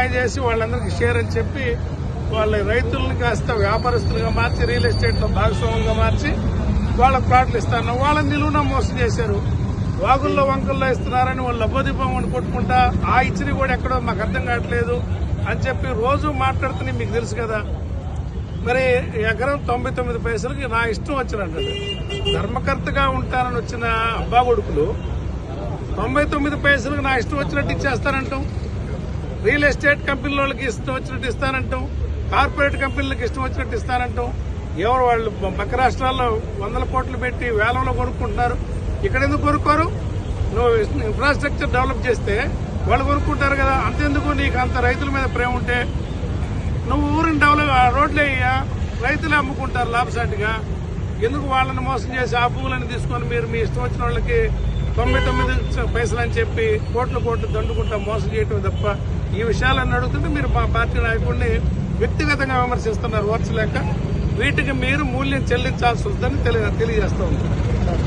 మాయ చేసి వాళ్ళందరికీ షేర్ అని చెప్పి వాళ్ళ రైతులను కాస్త వ్యాపారస్తులుగా మార్చి రియల్ ఎస్టేట్ లో భాగస్వాములుగా మార్చి వాళ్ళకు ప్లాట్లు ఇస్తాను వాళ్ళని నిలువున మోసం చేశారు. వాగుల్లో వంకల్లో ఇస్తున్నారని వాళ్ళు లబ్బోదీపం కొట్టుకుంటా ఆ ఇచ్చిని కూడా ఎక్కడో మాకు అర్థం కావట్లేదు అని చెప్పి రోజు మాట్లాడుతున్నా మీకు తెలుసు కదా. మరి ఎకరం 99 పైసలకి నా ఇష్టం వచ్చినట్టు ధర్మకర్తగా ఉంటానని వచ్చిన అబ్బా కొడుకులు 99 పైసలకు నా ఇష్టం వచ్చినట్టు ఇచ్చేస్తానంటాం. రియల్ ఎస్టేట్ కంపెనీ వాళ్ళకి ఇష్టం వచ్చినట్టు ఇస్తానంటాం. కార్పొరేట్ కంపెనీలకు ఇష్టం వచ్చినట్టు ఇస్తానంటాం. ఎవరు వాళ్ళు పక్క రాష్ట్రాల్లో 100 కోట్లు పెట్టి వేలంలో కొనుక్కుంటున్నారు. ఇక్కడ ఎందుకు కొనుక్కోరు? నువ్వు ఇన్ఫ్రాస్ట్రక్చర్ డెవలప్ చేస్తే వాళ్ళు కొనుక్కుంటారు కదా. అంతెందుకు నీకు అంత రైతుల మీద ప్రేమ ఉంటే నువ్వు ఊరిని డెవలప్ రోడ్లు వేయ రైతులే అమ్ముకుంటారు లాభసాటిగా. ఎందుకు వాళ్ళని మోసం చేసి ఆ భూములను తీసుకొని మీరు మీ ఇష్టం వచ్చిన వాళ్ళకి 99 పైసలు అని చెప్పి కోట్లు దండుకుంటా మోసం చేయటం తప్ప ఈ విషయాలన్నీ అడుగుతుంటే మీరు మా పార్టీ నాయకుడిని వ్యక్తిగతంగా విమర్శిస్తున్నారు. ఓర్చలేక వీటికి మీరు మూల్యం చెల్లించాల్సి వస్తుందని తెలియజేస్తూ ఉంటారు.